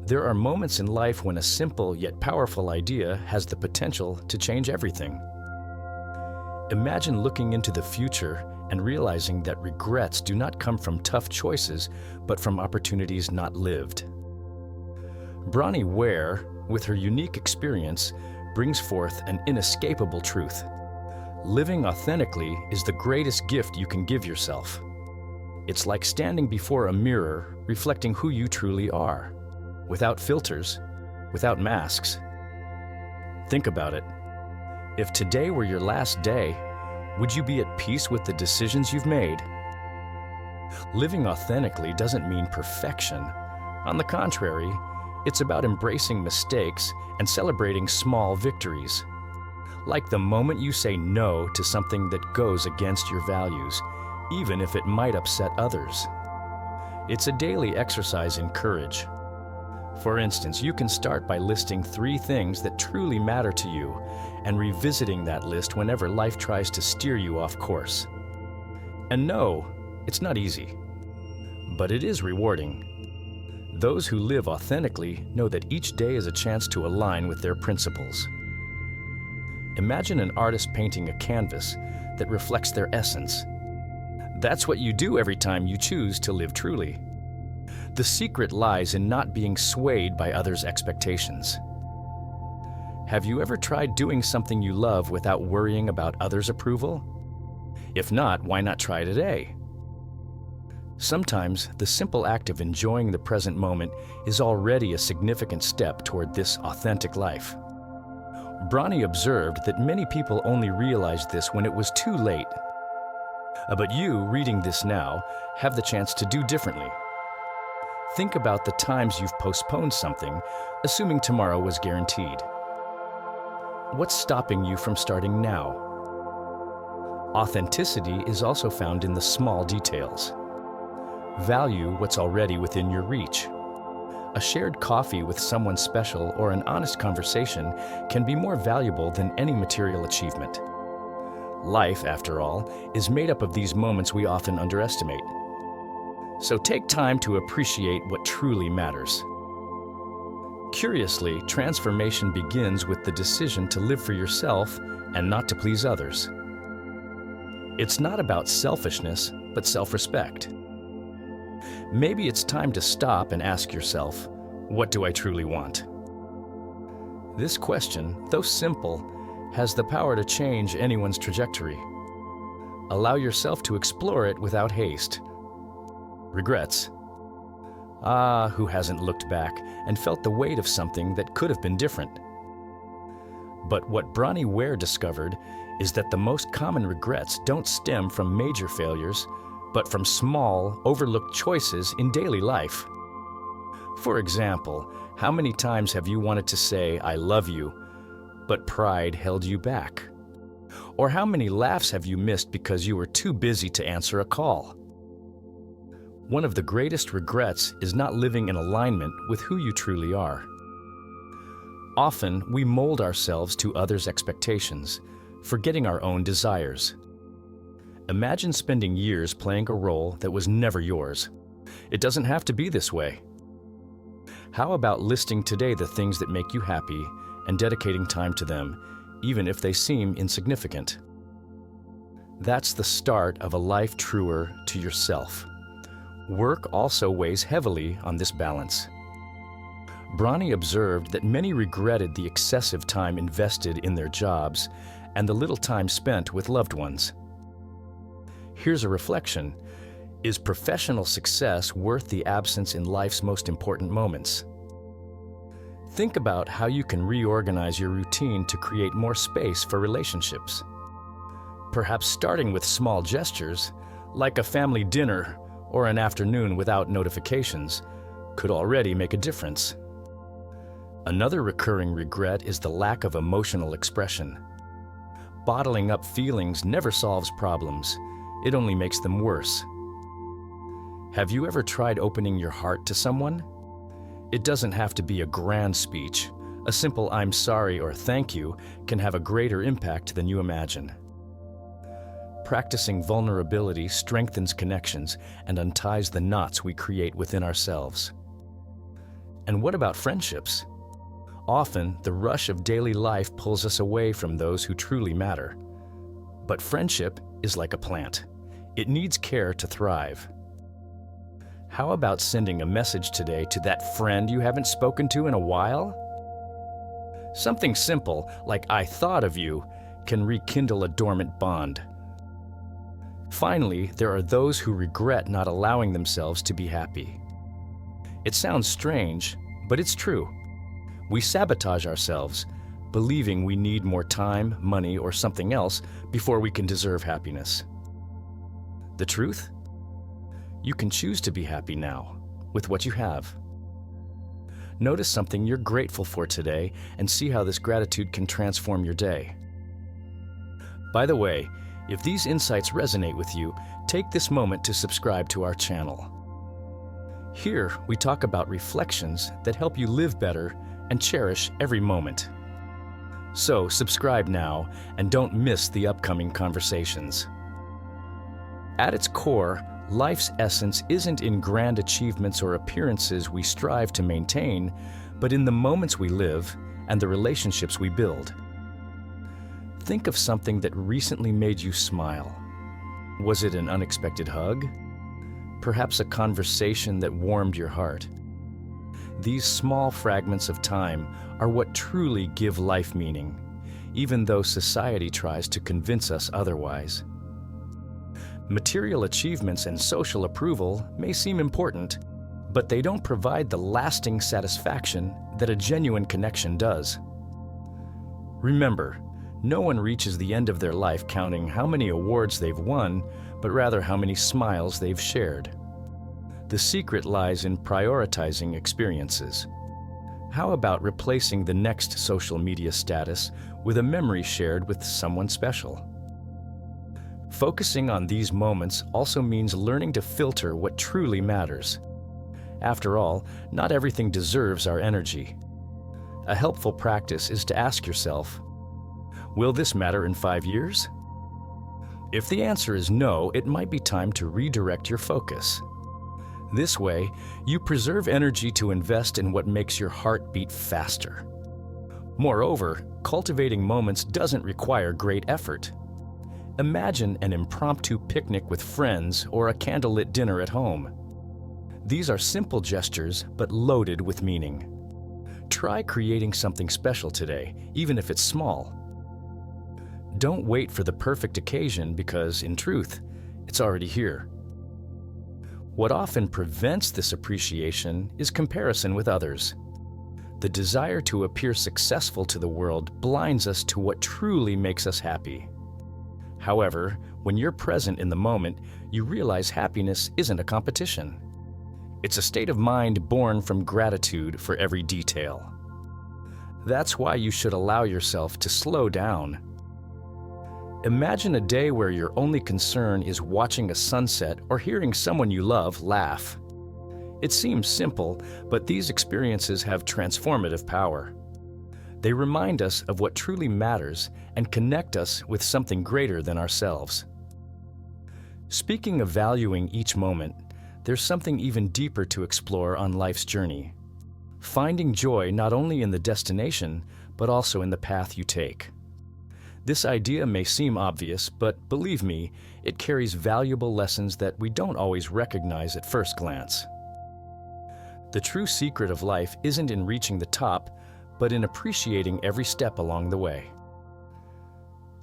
There are moments in life when a simple yet powerful idea has the potential to change everything. Imagine looking into the future and realizing that regrets do not come from tough choices, but from opportunities not lived. Bronnie Ware, with her unique experience, brings forth an inescapable truth. Living authentically is the greatest gift you can give yourself. It's like standing before a mirror, reflecting who you truly are, without filters, without masks. Think about it. If today were your last day, would you be at peace with the decisions you've made? Living authentically doesn't mean perfection. On the contrary, it's about embracing mistakes and celebrating small victories. Like the moment you say no to something that goes against your values, even if it might upset others. It's a daily exercise in courage. For instance, you can start by listing 3 things that truly matter to you and revisiting that list whenever life tries to steer you off course. And no, it's not easy, but it is rewarding. Those who live authentically know that each day is a chance to align with their principles. Imagine an artist painting a canvas that reflects their essence. That's what you do every time you choose to live truly. The secret lies in not being swayed by others' expectations. Have you ever tried doing something you love without worrying about others' approval? If not, why not try today? Sometimes the simple act of enjoying the present moment is already a significant step toward this authentic life. Bronnie observed that many people only realized this when it was too late. But you, reading this now, have the chance to do differently. Think about the times you've postponed something, assuming tomorrow was guaranteed. What's stopping you from starting now? Authenticity is also found in the small details. Value what's already within your reach. A shared coffee with someone special or an honest conversation can be more valuable than any material achievement. Life, after all, is made up of these moments we often underestimate. So take time to appreciate what truly matters. Curiously, transformation begins with the decision to live for yourself and not to please others. It's not about selfishness, but self-respect. Maybe it's time to stop and ask yourself, what do I truly want? This question, though simple, has the power to change anyone's trajectory. Allow yourself to explore it without haste. Regrets? Ah, who hasn't looked back and felt the weight of something that could have been different? But what Bronnie Ware discovered is that the most common regrets don't stem from major failures, but from small, overlooked choices in daily life. For example, how many times have you wanted to say, "I love you," but pride held you back? Or how many laughs have you missed because you were too busy to answer a call? One of the greatest regrets is not living in alignment with who you truly are. Often, we mold ourselves to others' expectations, forgetting our own desires. Imagine spending years playing a role that was never yours. It doesn't have to be this way. How about listing today the things that make you happy and dedicating time to them, even if they seem insignificant? That's the start of a life truer to yourself. Work also weighs heavily on this balance. Bronnie observed that many regretted the excessive time invested in their jobs and the little time spent with loved ones. Here's a reflection. Is professional success worth the absence in life's most important moments? Think about how you can reorganize your routine to create more space for relationships. Perhaps starting with small gestures, like a family dinner or an afternoon without notifications, could already make a difference. Another recurring regret is the lack of emotional expression. Bottling up feelings never solves problems. It only makes them worse. Have you ever tried opening your heart to someone? It doesn't have to be a grand speech. A simple "I'm sorry" or "thank you" can have a greater impact than you imagine. Practicing vulnerability strengthens connections and unties the knots we create within ourselves. And what about friendships? Often, the rush of daily life pulls us away from those who truly matter. But friendship is like a plant. It needs care to thrive. How about sending a message today to that friend you haven't spoken to in a while? Something simple, like "I thought of you," can rekindle a dormant bond. Finally, there are those who regret not allowing themselves to be happy. It sounds strange, but it's true. We sabotage ourselves, believing we need more time, money, or something else before we can deserve happiness. The truth? You can choose to be happy now, with what you have. Notice something you're grateful for today and see how this gratitude can transform your day. By the way, if these insights resonate with you, take this moment to subscribe to our channel. Here, we talk about reflections that help you live better and cherish every moment. So, subscribe now and don't miss the upcoming conversations. At its core, life's essence isn't in grand achievements or appearances we strive to maintain, but in the moments we live and the relationships we build. Think of something that recently made you smile. Was it an unexpected hug? Perhaps a conversation that warmed your heart? These small fragments of time are what truly give life meaning, even though society tries to convince us otherwise. Material achievements and social approval may seem important, but they don't provide the lasting satisfaction that a genuine connection does. Remember, no one reaches the end of their life counting how many awards they've won, but rather how many smiles they've shared. The secret lies in prioritizing experiences. How about replacing the next social media status with a memory shared with someone special? Focusing on these moments also means learning to filter what truly matters. After all, not everything deserves our energy. A helpful practice is to ask yourself, will this matter in 5 years? If the answer is no, it might be time to redirect your focus. This way, you preserve energy to invest in what makes your heart beat faster. Moreover, cultivating moments doesn't require great effort. Imagine an impromptu picnic with friends or a candlelit dinner at home. These are simple gestures, but loaded with meaning. Try creating something special today, even if it's small. Don't wait for the perfect occasion because, in truth, it's already here. What often prevents this appreciation is comparison with others. The desire to appear successful to the world blinds us to what truly makes us happy. However, when you're present in the moment, you realize happiness isn't a competition. It's a state of mind born from gratitude for every detail. That's why you should allow yourself to slow down. Imagine a day where your only concern is watching a sunset or hearing someone you love laugh. It seems simple, but these experiences have transformative power. They remind us of what truly matters and connect us with something greater than ourselves. Speaking of valuing each moment, there's something even deeper to explore on life's journey. Finding joy not only in the destination, but also in the path you take. This idea may seem obvious, but believe me, it carries valuable lessons that we don't always recognize at first glance. The true secret of life isn't in reaching the top, but in appreciating every step along the way.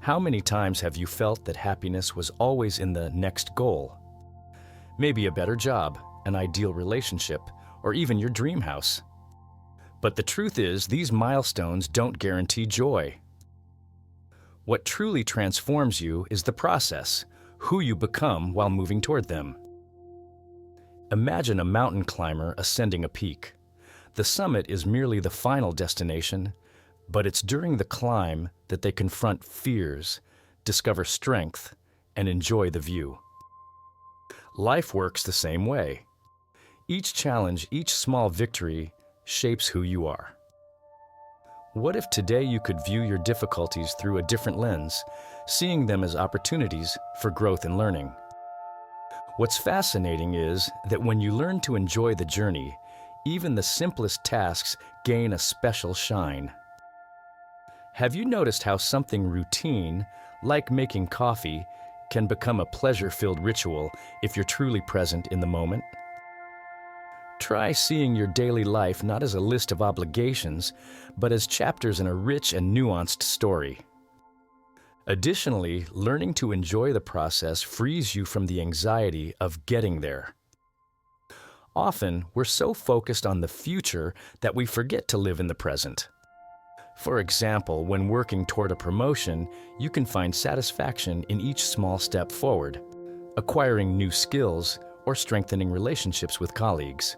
How many times have you felt that happiness was always in the next goal? Maybe a better job, an ideal relationship, or even your dream house. But the truth is, these milestones don't guarantee joy. What truly transforms you is the process, who you become while moving toward them. Imagine a mountain climber ascending a peak. The summit is merely the final destination, but it's during the climb that they confront fears, discover strength, and enjoy the view. Life works the same way. Each challenge, each small victory, shapes who you are. What if today you could view your difficulties through a different lens, seeing them as opportunities for growth and learning? What's fascinating is that when you learn to enjoy the journey, even the simplest tasks gain a special shine. Have you noticed how something routine, like making coffee, can become a pleasure-filled ritual if you're truly present in the moment? Try seeing your daily life not as a list of obligations, but as chapters in a rich and nuanced story. Additionally, learning to enjoy the process frees you from the anxiety of getting there. Often, we're so focused on the future that we forget to live in the present. For example, when working toward a promotion, you can find satisfaction in each small step forward, acquiring new skills, or strengthening relationships with colleagues.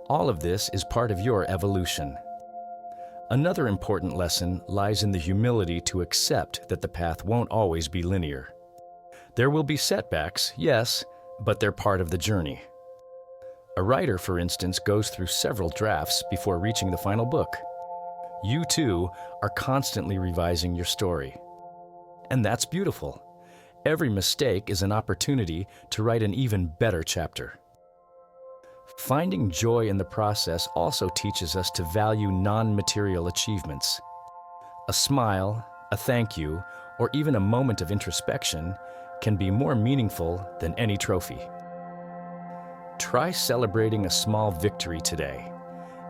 All of this is part of your evolution. Another important lesson lies in the humility to accept that the path won't always be linear. There will be setbacks, yes, but they're part of the journey. A writer, for instance, goes through several drafts before reaching the final book. You, too, are constantly revising your story. And that's beautiful. Every mistake is an opportunity to write an even better chapter. Finding joy in the process also teaches us to value non-material achievements. A smile, a thank you, or even a moment of introspection can be more meaningful than any trophy. Try celebrating a small victory today.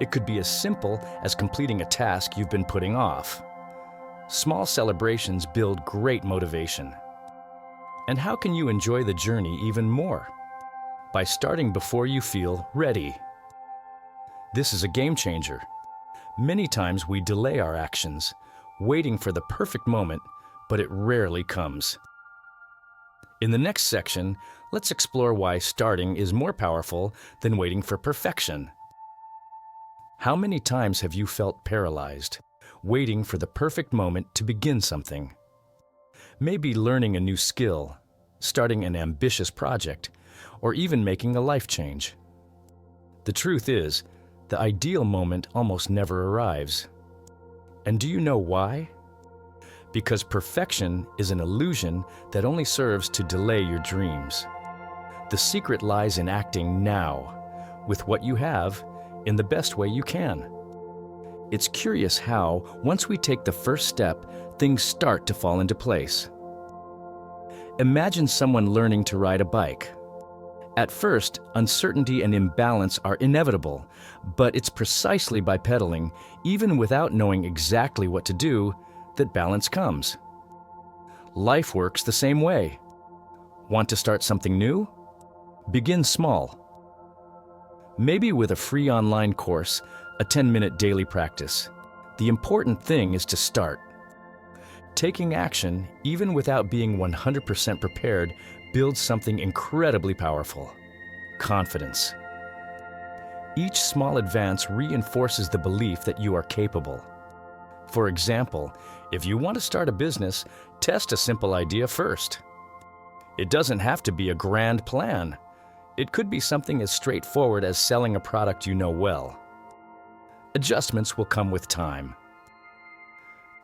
It could be as simple as completing a task you've been putting off. Small celebrations build great motivation. And how can you enjoy the journey even more? By starting before you feel ready. This is a game changer. Many times we delay our actions, waiting for the perfect moment, but it rarely comes. In the next section, let's explore why starting is more powerful than waiting for perfection. How many times have you felt paralyzed, waiting for the perfect moment to begin something? Maybe learning a new skill, starting an ambitious project, or even making a life change. The truth is, the ideal moment almost never arrives. And do you know why? Because perfection is an illusion that only serves to delay your dreams. The secret lies in acting now, with what you have, in the best way you can. It's curious how, once we take the first step, things start to fall into place. Imagine someone learning to ride a bike. At first, uncertainty and imbalance are inevitable, but it's precisely by pedaling, even without knowing exactly what to do, that balance comes. Life works the same way. Want to start something new? Begin small. Maybe with a free online course, a 10-minute daily practice. The important thing is to start. Taking action, even without being 100% prepared, builds something incredibly powerful: confidence. Each small advance reinforces the belief that you are capable. For example, if you want to start a business, test a simple idea first. It doesn't have to be a grand plan. It could be something as straightforward as selling a product you know well. Adjustments will come with time.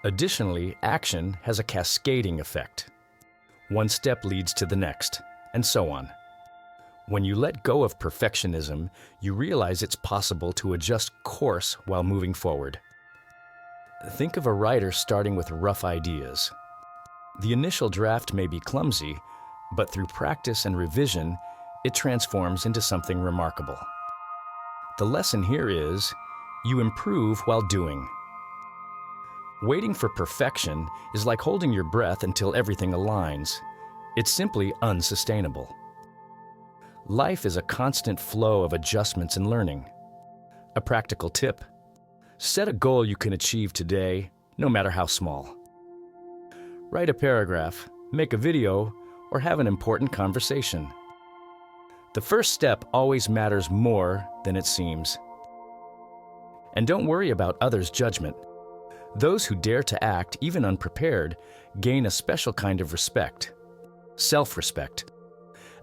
Additionally, action has a cascading effect. One step leads to the next, and so on. When you let go of perfectionism, you realize it's possible to adjust course while moving forward. Think of a writer starting with rough ideas. The initial draft may be clumsy, but through practice and revision, it transforms into something remarkable. The lesson here is, you improve while doing. Waiting for perfection is like holding your breath until everything aligns. It's simply unsustainable. Life is a constant flow of adjustments and learning. A practical tip: set a goal you can achieve today, no matter how small. Write a paragraph, make a video, or have an important conversation. The first step always matters more than it seems. And don't worry about others' judgment. Those who dare to act, even unprepared, gain a special kind of respect. Self-respect.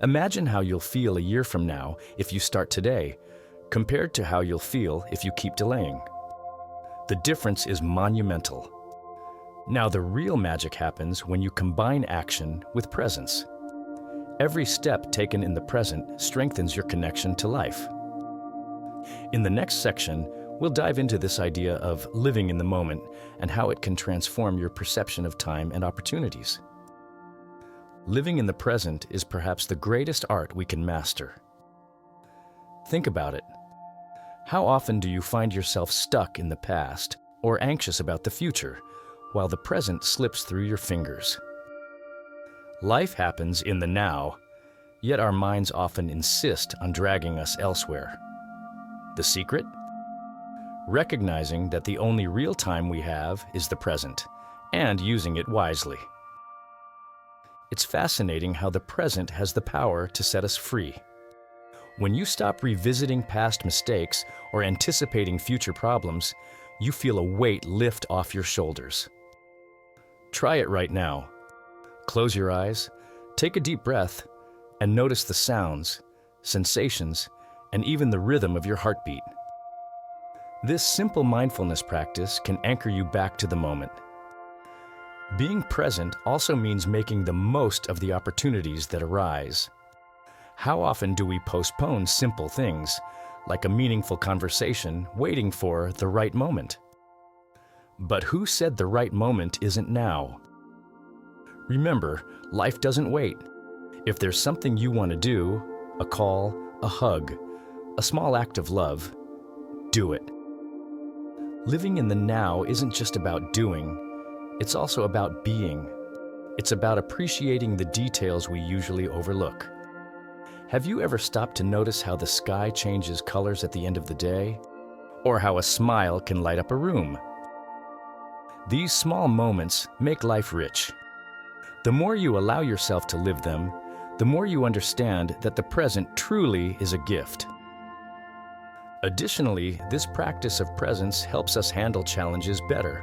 Imagine how you'll feel a year from now if you start today, compared to how you'll feel if you keep delaying. The difference is monumental. Now, the real magic happens when you combine action with presence. Every step taken in the present strengthens your connection to life. In the next section, we'll dive into this idea of living in the moment and how it can transform your perception of time and opportunities. Living in the present is perhaps the greatest art we can master. Think about it. How often do you find yourself stuck in the past or anxious about the future while the present slips through your fingers? Life happens in the now, yet our minds often insist on dragging us elsewhere. The secret? Recognizing that the only real time we have is the present, and using it wisely. It's fascinating how the present has the power to set us free. When you stop revisiting past mistakes or anticipating future problems, you feel a weight lift off your shoulders. Try it right now. Close your eyes, take a deep breath, and notice the sounds, sensations, and even the rhythm of your heartbeat. This simple mindfulness practice can anchor you back to the moment. Being present also means making the most of the opportunities that arise. How often do we postpone simple things, like a meaningful conversation, waiting for the right moment? But who said the right moment isn't now? Remember, life doesn't wait. If there's something you want to do, a call, a hug, a small act of love, do it. Living in the now isn't just about doing, it's also about being. It's about appreciating the details we usually overlook. Have you ever stopped to notice how the sky changes colors at the end of the day? Or how a smile can light up a room? These small moments make life rich. The more you allow yourself to live them, the more you understand that the present truly is a gift. Additionally, this practice of presence helps us handle challenges better.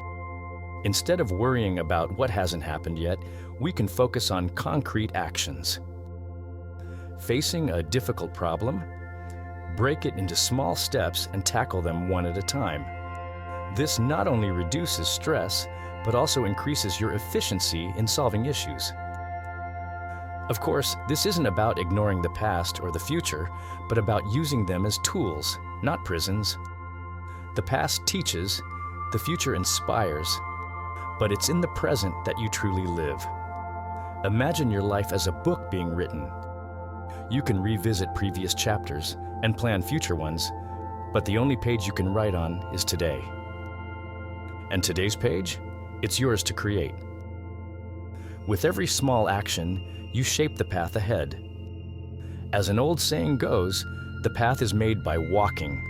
Instead of worrying about what hasn't happened yet, we can focus on concrete actions. Facing a difficult problem? Break it into small steps and tackle them one at a time. This not only reduces stress, but also increases your efficiency in solving issues. Of course, this isn't about ignoring the past or the future, but about using them as tools, not prisons. The past teaches, the future inspires, but it's in the present that you truly live. Imagine your life as a book being written. You can revisit previous chapters and plan future ones, but the only page you can write on is today. And today's page? It's yours to create. With every small action, you shape the path ahead. As an old saying goes, the path is made by walking.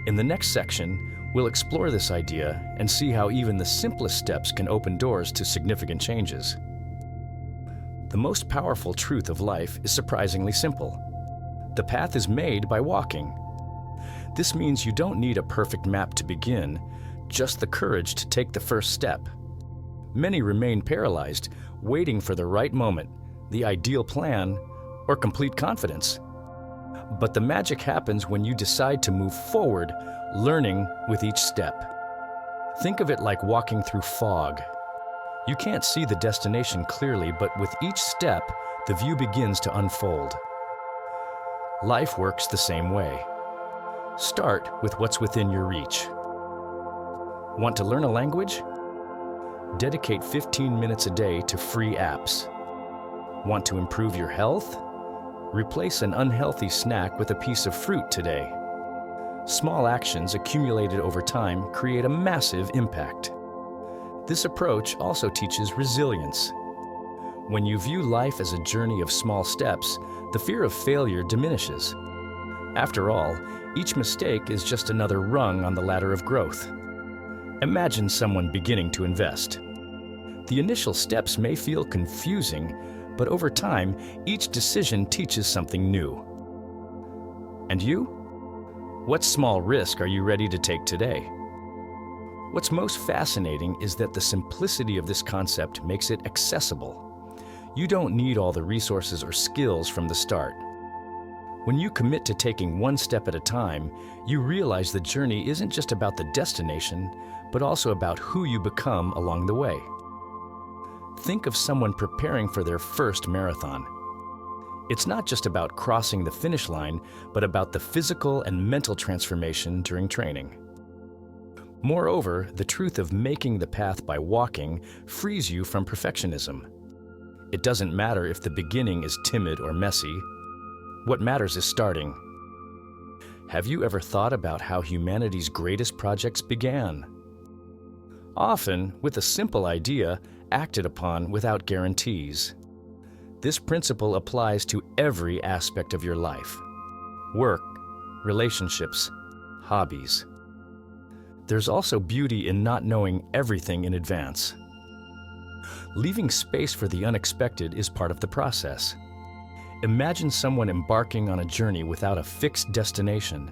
In the next section, we'll explore this idea and see how even the simplest steps can open doors to significant changes. The most powerful truth of life is surprisingly simple. The path is made by walking. This means you don't need a perfect map to begin, just the courage to take the first step. Many remain paralyzed, waiting for the right moment, the ideal plan, or complete confidence. But the magic happens when you decide to move forward, learning with each step. Think of it like walking through fog. You can't see the destination clearly, but with each step, the view begins to unfold. Life works the same way. Start with what's within your reach. Want to learn a language? Dedicate 15 minutes a day to free apps. Want to improve your health? Replace an unhealthy snack with a piece of fruit today. Small actions accumulated over time create a massive impact. This approach also teaches resilience. When you view life as a journey of small steps, the fear of failure diminishes. After all, each mistake is just another rung on the ladder of growth. Imagine someone beginning to invest. The initial steps may feel confusing, but over time, each decision teaches something new. And you? What small risk are you ready to take today? What's most fascinating is that the simplicity of this concept makes it accessible. You don't need all the resources or skills from the start. When you commit to taking one step at a time, you realize the journey isn't just about the destination, but also about who you become along the way. Think of someone preparing for their first marathon. It's not just about crossing the finish line, but about the physical and mental transformation during training. Moreover, the truth of making the path by walking frees you from perfectionism. It doesn't matter if the beginning is timid or messy. What matters is starting. Have you ever thought about how humanity's greatest projects began? Often with a simple idea acted upon without guarantees. This principle applies to every aspect of your life: work, relationships, hobbies. There's also beauty in not knowing everything in advance. Leaving space for the unexpected is part of the process. Imagine someone embarking on a journey without a fixed destination,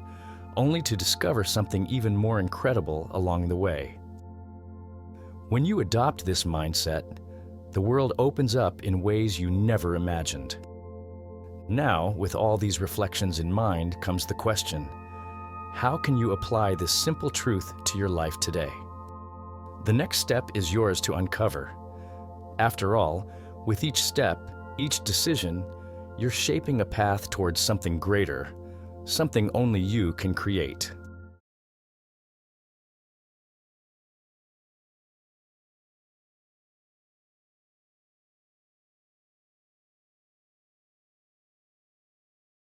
only to discover something even more incredible along the way. When you adopt this mindset, the world opens up in ways you never imagined. Now, with all these reflections in mind, comes the question: how can you apply this simple truth to your life today? The next step is yours to uncover. After all, with each step, each decision, you're shaping a path towards something greater, something only you can create.